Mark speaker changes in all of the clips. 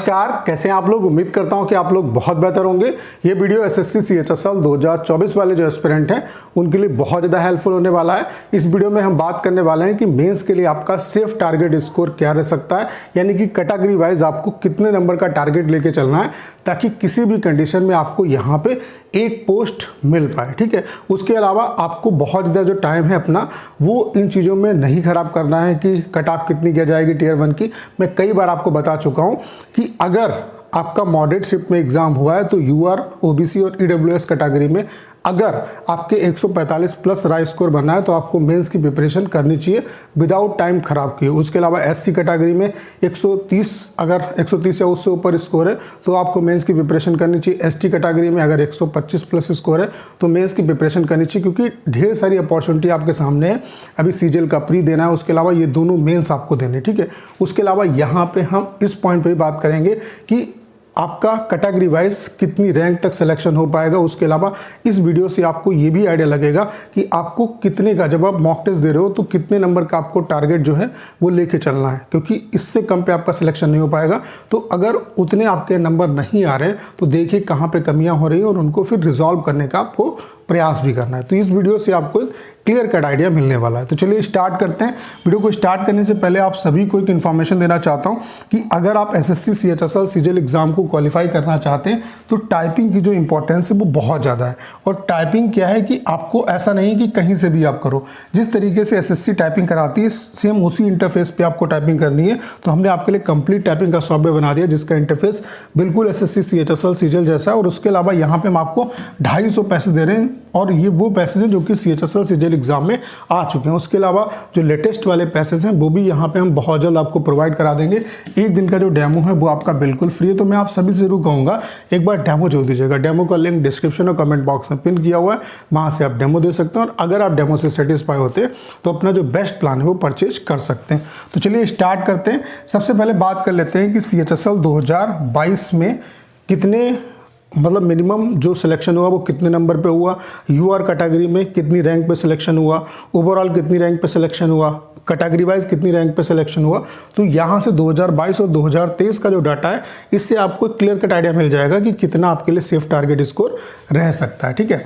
Speaker 1: नमस्कार, कैसे हैं आप लोग। उम्मीद करता हूं कि आप लोग बहुत बेहतर होंगे। ये वीडियो एसएससी सीएचएसएल 2024 वाले जो एस्पिरेंट हैं उनके लिए बहुत ज़्यादा हेल्पफुल होने वाला है। इस वीडियो में हम बात करने वाले हैं कि मेंस के लिए आपका सेफ टारगेट स्कोर क्या रह सकता है, यानी कि कैटेगरी वाइज आपको कितने नंबर का टारगेट लेके चलना है ताकि किसी भी कंडीशन में आपको यहाँ पे एक पोस्ट मिल पाए। ठीक है, उसके अलावा आपको बहुत ज़्यादा जो टाइम है अपना वो इन चीज़ों में नहीं खराब करना है कि कट ऑफ कितनी किया जाएगी टीयर 1 की। मैं कई बार आपको बता चुका हूँ कि अगर आपका मॉडरेट शिफ्ट में एग्जाम हुआ है तो यूआर, ओबीसी और ईडब्ल्यूएस कैटेगरी में अगर आपके 145 प्लस राय स्कोर बनना है तो आपको मेंस की प्रिपरेशन करनी चाहिए विदाउट टाइम खराब किए। उसके अलावा एससी कैटेगरी में 130 अगर 130 या उससे ऊपर स्कोर है तो आपको मेंस की प्रिपरेशन करनी चाहिए। एसटी कैटेगरी में अगर 125 प्लस स्कोर है तो मेंस की प्रिपरेशन करनी चाहिए, क्योंकि ढेर सारी अपॉर्चुनिटी आपके सामने है। अभी सीजीएल का प्री देना है, उसके अलावा ये दोनों मेंस आपको देने। ठीक है, उसके अलावा यहाँ पे हम इस पॉइंट पे भी बात करेंगे कि आपका कैटेगरी वाइज कितनी रैंक तक सिलेक्शन हो पाएगा। उसके अलावा इस वीडियो से आपको ये भी आइडिया लगेगा कि आपको कितने का, जब आप मॉक टेस्ट दे रहे हो तो कितने नंबर का आपको टारगेट जो है वो लेके चलना है, क्योंकि इससे कम पे आपका सिलेक्शन नहीं हो पाएगा। तो अगर उतने आपके नंबर नहीं आ रहे हैं तो देखिए कहाँ पे कमियाँ हो रही हैं और उनको फिर रिजॉल्व करने का आपको प्रयास भी करना है। तो इस वीडियो से आपको एक क्लियर कट आइडिया मिलने वाला है। तो चलिए स्टार्ट करते हैं। वीडियो को स्टार्ट करने से पहले आप सभी को एक इन्फॉर्मेशन देना चाहता हूं कि अगर आप एसएससी सीएचएसएल सीजीएल एग्जाम को क्वालिफाई करना चाहते हैं तो टाइपिंग की जो इंपॉर्टेंस है वो बहुत ज़्यादा है। और टाइपिंग क्या है कि आपको ऐसा नहीं कि कहीं से भी आप करो, जिस तरीके से एसएससी टाइपिंग कराती है सेम उसी इंटरफेस पर आपको टाइपिंग करनी है। तो हमने आपके लिए कंप्लीट टाइपिंग का सॉफ्टवेयर बना दिया जिसका इंटरफेस बिल्कुल एसएससी सीएचएसएल सीजीएल जैसा है। और उसके अलावा यहाँ पे हम आपको 250 पैसे दे रहे हैं और ये वो पैसेज हैं जो कि सीएचएसएल सीजीएल एग्जाम में आ चुके हैं। उसके अलावा जो लेटेस्ट वाले पैसेज हैं वो भी यहाँ पे हम बहुत जल्द आपको प्रोवाइड करा देंगे। एक दिन का जो डेमो है वो आपका बिल्कुल फ्री है। तो मैं आप सभी से जरूर कहूँगा एक बार डेमो जोड़ दीजिएगा। डेमो का लिंक डिस्क्रिप्शन और कमेंट बॉक्स में पिन किया हुआ है, वहाँ से आप डेमो दे सकते हैं। और अगर आप डेमो से सेटिस्फाई होते हैं तो अपना जो बेस्ट प्लान है वो परचेज कर सकते हैं। तो चलिए स्टार्ट करते हैं। सबसे पहले बात कर लेते हैं कि सीएचएसएल 2022 में कितने मतलब मिनिमम जो सिलेक्शन हुआ वो कितने नंबर पे हुआ, यूआर कैटेगरी में कितनी रैंक पे सिलेक्शन हुआ, ओवरऑल कितनी रैंक पे सिलेक्शन हुआ, कैटेगरी वाइज कितनी रैंक पे सिलेक्शन हुआ। तो यहाँ से 2022 और 2023 का जो डाटा है इससे आपको क्लियर कट आइडिया मिल जाएगा कि कितना आपके लिए सेफ टारगेट स्कोर रह सकता है। ठीक है,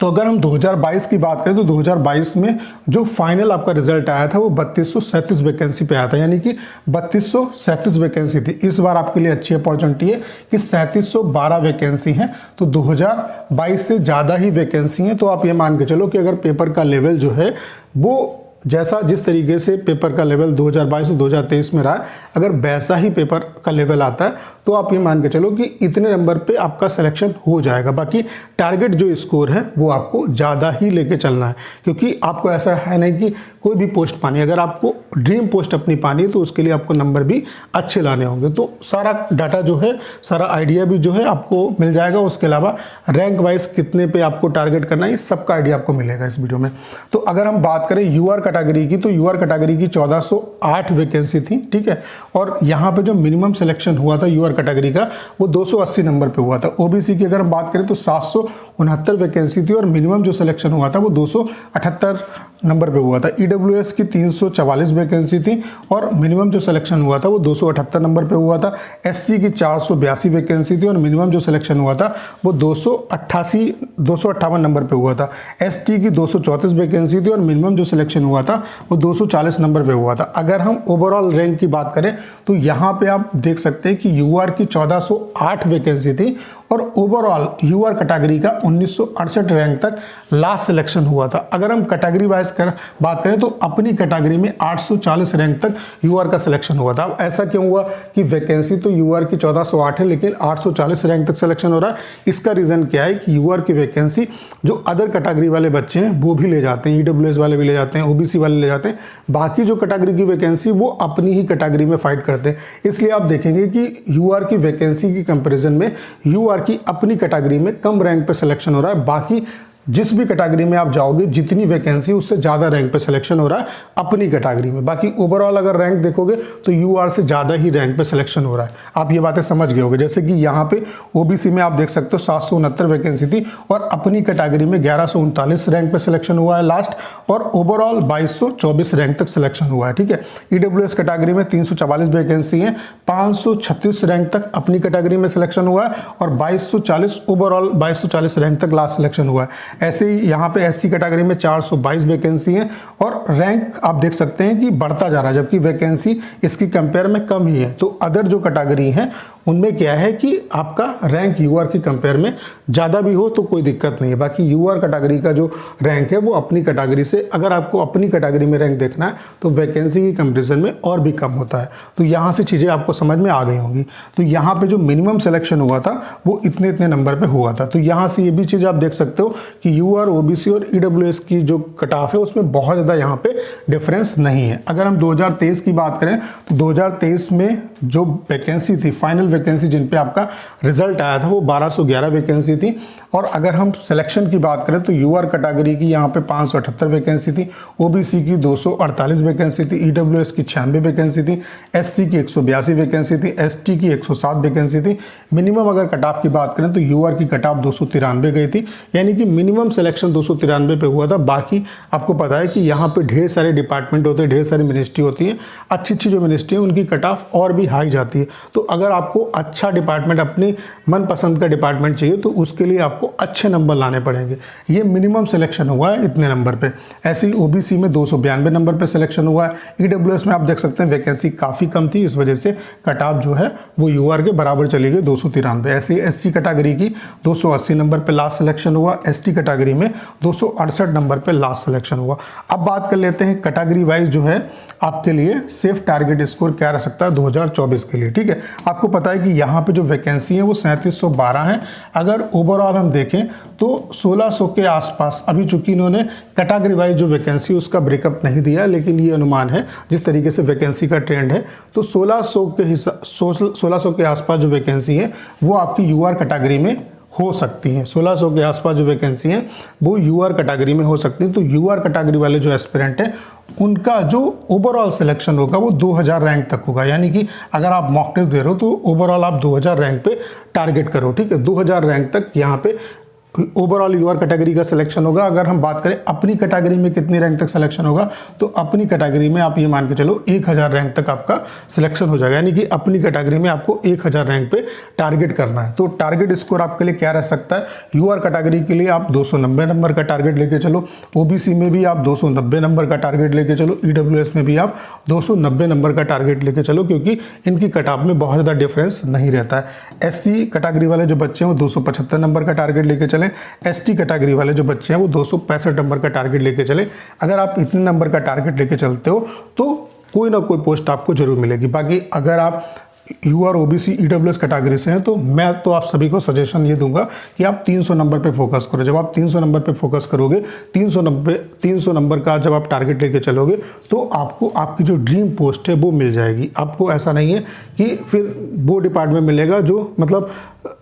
Speaker 1: तो अगर हम 2022 की बात करें तो 2022 में जो फाइनल आपका रिजल्ट आया था वो 3237 वैकेंसी पे आया था, यानी कि 3237 वैकेंसी थी। इस बार आपके लिए अच्छी अपॉर्चुनिटी है कि 3712 वैकेंसी हैं, तो 2022 से ज़्यादा ही वैकेंसी हैं। तो आप ये मान के चलो कि अगर पेपर का लेवल जो है वो जैसा जिस तरीके से पेपर का लेवल 2022 और 2023 में रहा है, अगर वैसा ही पेपर का लेवल आता है तो आप ये मान के चलो कि इतने नंबर पे आपका सिलेक्शन हो जाएगा। बाकी टारगेट जो स्कोर है वो आपको ज़्यादा ही लेके चलना है, क्योंकि आपको ऐसा है नहीं कि कोई भी पोस्ट पानी है। अगर आपको ड्रीम पोस्ट अपनी पानी है तो उसके लिए आपको नंबर भी अच्छे लाने होंगे। तो सारा डाटा जो है, सारा आइडिया भी जो है आपको मिल जाएगा। उसके अलावा रैंक वाइज कितने पे आपको टारगेट करना है, ये सबका आइडिया आपको मिलेगा इस वीडियो में। तो अगर हम बात करें यूआर कैटेगरी की तो यूआर कैटेगरी की 1408 वैकेंसी थी। ठीक है, और यहाँ पे जो मिनिमम सिलेक्शन हुआ था यूआर कैटेगरी का वो 280 नंबर पे हुआ था। ओबीसी की अगर हम बात करें तो 769 वैकेंसी थी और मिनिमम जो सिलेक्शन हुआ था वो 278 नंबर पे हुआ था। ईडब्ल्यूएस की 344 वैकेंसी थी और मिनिमम जो सिलेक्शन हुआ था वो 278 नंबर पे हुआ था। एससी की 482 वैकेंसी थी और मिनिमम जो सिलेक्शन हुआ था वो 258 नंबर पे हुआ था। एसटी की 234 वैकेंसी थी और मिनिमम जो सिलेक्शन हुआ था वो 240 नंबर पे हुआ था। अगर हम ओवरऑल रैंक की बात करें तो यहाँ पे आप देख सकते हैं कि यूआर की 1408 वैकेंसी थी और ओवरऑल यूआर कैटेगरी का 1968 रैंक तक लास्ट सिलेक्शन हुआ था। अगर हम कैटेगरी वाइज बात करें तो अपनी कैटेगरी में 840 रैंक तक यूआर का सिलेक्शन हुआ था। अब ऐसा क्यों हुआ कि वैकेंसी तो यूआर की 1408 है लेकिन 840 रैंक तक सिलेक्शन हो रहा है। इसका रीजन क्या है कि यूआर की वैकेंसी जो अदर कैटेगरी वाले बच्चे हैं वो भी ले जाते हैं, ईडब्ल्यूएस वाले भी ले जाते हैं, ओबीसी वाले ले जाते हैं। बाकी जो कैटेगरी की वैकेंसी वो अपनी ही कैटेगरी में फाइट करते हैं। इसलिए आप देखेंगे कि यूआर की वैकेंसी की कंपेरिजन में यूआर की अपनी कैटेगरी में कम रैंक पे सिलेक्शन हो रहा है। बाकी जिस भी कैटेगरी में आप जाओगे जितनी वैकेंसी उससे ज़्यादा रैंक पे सिलेक्शन हो रहा है अपनी कैटेगरी में। बाकी ओवरऑल अगर रैंक देखोगे तो यूआर से ज़्यादा ही रैंक पे सिलेक्शन हो रहा है। आप ये बातें समझ गए होंगे। जैसे कि यहाँ पे ओबीसी में आप देख सकते हो 769 वैकेंसी थी और अपनी कैटेगरी में 1139 रैंक पे सिलेक्शन हुआ है लास्ट, और ओवरऑल 2224 रैंक तक सिलेक्शन हुआ है। ठीक है, ईडब्ल्यूएस कैटेगरी में 344 वैकेंसी है, 536 रैंक तक अपनी कैटेगरी में सिलेक्शन हुआ है और 2240 ओवरऑल 2240 रैंक तक लास्ट सिलेक्शन हुआ है। ऐसे ही यहाँ पे एससी कैटेगरी में 422 वैकेंसी है और रैंक आप देख सकते हैं कि बढ़ता जा रहा है, जबकि वैकेंसी इसकी कंपेयर में कम ही है। तो अदर जो कैटेगरी है उनमें क्या है कि आपका रैंक यूआर की कंपेयर में ज़्यादा भी हो तो कोई दिक्कत नहीं है। बाकी यूआर कैटेगरी का जो रैंक है वो अपनी कैटेगरी से, अगर आपको अपनी कैटेगरी में रैंक देखना है तो वैकेंसी की कंपैरिजन में और भी कम होता है। तो यहाँ से चीज़ें आपको समझ में आ गई होंगी। तो यहाँ पे जो मिनिमम सिलेक्शन हुआ था वो इतने इतने नंबर पे हुआ था। तो यहाँ से ये भी चीज़ आप देख सकते हो कि यूआर, ओबीसी और ईडब्ल्यूएस की जो कट ऑफ है उसमें बहुत ज़्यादा यहाँ पे डिफरेंस नहीं है। अगर हम 2023 की बात करें तो 2023 में जो वैकेंसी थी, फाइनल वैकेंसी जिन पे आपका रिजल्ट आया था वो 1211 वैकेंसी थी। और अगर हम सिलेक्शन की बात करें तो यूआर कैटेगरी की यहाँ पे 578 वैकेंसी थी, ओबीसी की 248 वैकेंसी थी, ईडब्ल्यूएस की 96 वैकेंसी थी, एससी की 182 वैकेंसी थी, एसटी की 107 वैकेंसी थी। मिनिमम अगर कट ऑफ की बात करें तो यूआर की कट ऑफ 293 गई थी, यानी कि मिनिमम सिलेक्शन 293 पे हुआ था। बाकी आपको पता है कि यहाँ पे ढेर सारे डिपार्टमेंट होते हैं, ढेर सारी मिनिस्ट्री होती है, अच्छी अच्छी जो मिनिस्ट्री है उनकी कट ऑफ और भी हाई जाती है। तो अगर आपको अच्छा डिपार्टमेंट, अपनी मनपसंद का डिपार्टमेंट चाहिए तो उसके लिए आपको अच्छे नंबर लाने पड़ेंगे। ये मिनिमम सिलेक्शन हुआ है इतने नंबर पे। ऐसे ही ओबीसी में 292 नंबर पे सिलेक्शन हुआ है। ईडब्ल्यूएस में आप देख सकते हैं वैकेंसी काफ़ी कम थी, इस वजह से कट ऑफ जो है वो यूआर के बराबर चली गई 293। ऐसे ही एससी कैटेगरी की 280 नंबर पे लास्ट सिलेक्शन हुआ, एसटी कैटेगरी में 268 नंबर पे लास्ट सिलेक्शन हुआ। अब बात कर लेते हैं कैटेगरी वाइज जो है आपके लिए सेफ टारगेट स्कोर क्या रह सकता है 2024 के लिए। ठीक है, आपको पता है कि यहाँ पे जो वैकेंसी है वो 3712 है। अगर ओवरऑल हम देखें तो 1600 के आसपास, अभी चूंकि इन्होंने कैटेगरी वाइज जो वैकेंसी उसका ब्रेकअप नहीं दिया, लेकिन ये अनुमान है जिस तरीके से वैकेंसी का ट्रेंड है तो 1600 के आसपास जो वैकेंसी है वो आपकी यूआर कैटेगरी में हो सकती हैं। 1600 के आसपास जो वैकेंसी है वो यूआर कैटेगरी में हो सकती है। तो यूआर कैटेगरी वाले जो एस्पिरेंट हैं उनका जो ओवरऑल सिलेक्शन होगा वो 2000 रैंक तक होगा, यानी कि अगर आप मॉक टेस्ट दे रहे हो तो ओवरऑल आप 2000 रैंक पे टारगेट करो। ठीक है, 2000 रैंक तक यहाँ पे ओवरऑल यूआर कैटेगरी का सिलेक्शन होगा। अगर हम बात करें अपनी कैटेगरी में कितनी रैंक तक सिलेक्शन होगा तो अपनी कैटेगरी में आप ये मान के चलो 1000 रैंक तक आपका सिलेक्शन हो जाएगा, यानी कि अपनी कैटेगरी में आपको 1000 रैंक पे टारगेट करना है। तो टारगेट स्कोर आपके लिए क्या रह सकता है, यूआर कैटेगरी के लिए आप 290 नंबर का टारगेट लेके चलो, ओबीसी में भी आप 290 नंबर का टारगेट लेके चलो, ईडब्ल्यूएस में भी आप 290 नंबर का टारगेट लेके चलो, क्योंकि इनकी कट ऑफ में बहुत ज़्यादा डिफरेंस नहीं रहता है। एससी कैटेगरी वाले जो बच्चे हैं वो 275 नंबर का टारगेट लेके चले, एसटी कैटेगरी वाले जो बच्चे हैं वो 265 नंबर का टारगेट लेके चले। अगर आप इतने नंबर का टारगेट लेके चलते हो तो कोई ना कोई पोस्ट आपको जरूर मिलेगी। बाकी अगर आप यूआर, ओबीसी, ईडब्ल्यूएस कैटेगरी से हैं तो मैं तो आप सभी को सजेशन ये दूंगा कि आप 300 नंबर पे फोकस करो। जब आप 300 नंबर पे फोकस करोगे, 300 नंबर का जब आप टारगेट लेके चलोगे तो आपको आपकी जो ड्रीम पोस्ट है वो मिल जाएगी। आपको ऐसा नहीं है कि फिर वो डिपार्टमेंट मिलेगा जो मतलब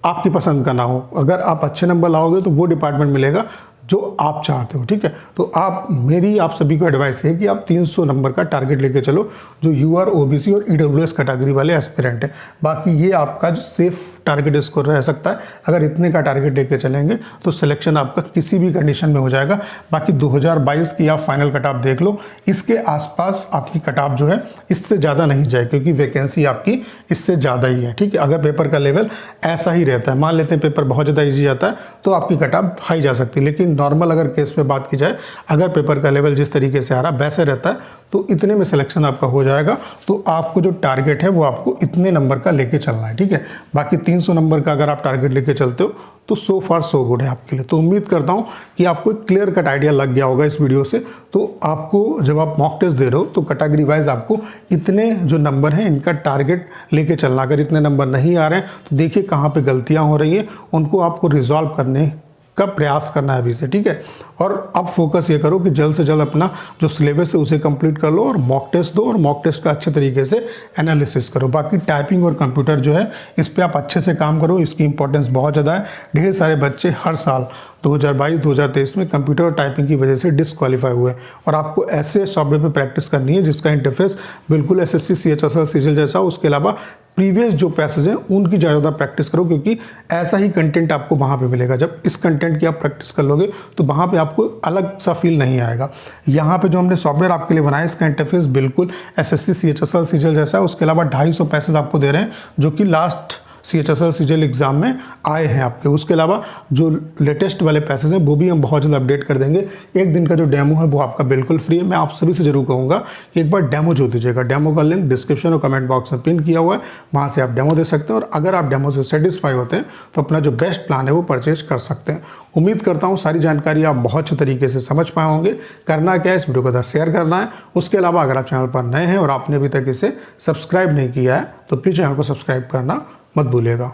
Speaker 1: आपकी पसंद का ना हो। अगर आप अच्छे नंबर लाओगे तो वो डिपार्टमेंट मिलेगा जो आप चाहते हो। ठीक है, तो मेरी आप सभी को एडवाइस है कि आप 300 नंबर का टारगेट लेके चलो जो यूआर, ओबीसी और ईडब्ल्यूएस कैटेगरी वाले एस्पिरेंट हैं। बाकी ये आपका जो सेफ टारगेट स्कोर रह सकता है। अगर इतने का टारगेट लेके चलेंगे तो सिलेक्शन आपका किसी भी कंडीशन में हो जाएगा। बाकी 2022 की आप फाइनल कट ऑफ देख लो, इसके आसपास आपकी कट ऑफ जो है इससे ज़्यादा नहीं जाए, क्योंकि वैकेंसी आपकी इससे ज़्यादा ही है। ठीक है, अगर पेपर का लेवल ऐसा ही रहता है, मान लेते हैं पेपर बहुत ज़्यादा ईजी आता है तो आपकी कट ऑफ हाई जा सकती है। लेकिन नॉर्मल अगर केस में बात की जाए, अगर पेपर का लेवल जिस तरीके से आ रहा वैसे रहता है तो इतने में सिलेक्शन आपका हो जाएगा। तो आपको जो टारगेट है वो आपको इतने नंबर का लेके चलना है। ठीक है, बाकी 300 नंबर का अगर आप टारगेट लेके चलते हो तो सो फार सो गुड है आपके लिए। तो उम्मीद करता हूँ कि आपको एक क्लियर कट आइडिया लग गया होगा इस वीडियो से। तो आपको जब आप मॉक टेस्ट दे रहे हो तो कैटेगरी वाइज आपको इतने जो नंबर हैं इनका टारगेट लेके चलना। अगर इतने नंबर नहीं आ रहे हैं तो देखिए कहाँ पे गलतियाँ हो रही हैं, उनको आपको रिजॉल्व करने का प्रयास करना है अभी से। ठीक है, और अब फोकस ये करो कि जल्द से जल्द अपना जो सिलेबस है उसे कंप्लीट कर लो और मॉक टेस्ट दो और मॉक टेस्ट का अच्छे तरीके से एनालिसिस करो। बाकी टाइपिंग और कंप्यूटर जो है इस पे आप अच्छे से काम करो, इसकी इंपॉर्टेंस बहुत ज़्यादा है। ढेर सारे बच्चे हर साल 2022-2023 में कंप्यूटर और टाइपिंग की वजह से डिस्क्वालीफाई हुए और आपको ऐसे सॉफ्टवेयर पे प्रैक्टिस करनी है जिसका इंटरफेस बिल्कुल एसएससी CHSL सिजिल जैसा। उसके अलावा प्रीवियस जो पैसेज हैं उनकी ज़्यादा प्रैक्टिस करो, क्योंकि ऐसा ही कंटेंट आपको वहाँ पे मिलेगा। जब इस कंटेंट की आप प्रैक्टिस कर लोगे तो वहाँ पे आपको अलग सा फील नहीं आएगा। यहाँ पे जो हमने सॉफ्टवेयर आपके लिए बनाया इसका इंटरफेस बिल्कुल एसएससी CHSL सिजिल जैसा है। उसके अलावा 250 पैसेज आपको दे रहे हैं जो कि लास्ट CHSL सिजिल एग्जाम में आए हैं आपके। उसके अलावा जो लेटेस्ट वाले पैसेज हैं वो भी हम बहुत जल्द अपडेट कर देंगे। एक दिन का जो डेमो है वो आपका बिल्कुल फ्री है। मैं आप सभी से जरूर कहूँगा कि एक बार डेमो जो दीजिएगा। डेमो का लिंक डिस्क्रिप्शन और कमेंट बॉक्स में पिन किया हुआ है, वहाँ से आप डेमो दे सकते हैं और अगर आप डेमो से सेटिस्फाई होते हैं तो अपना जो बेस्ट प्लान है वो परचेज कर सकते हैं। उम्मीद करता हूँ सारी जानकारी आप बहुत अच्छे तरीके से समझ पाए होंगे। करना क्या है, इस वीडियो को शेयर करना है। उसके अलावा अगर आप चैनल पर नए हैं और आपने अभी तक इसे सब्सक्राइब नहीं किया है तो प्लीज़ चैनल को सब्सक्राइब करना मत भूलिएगा।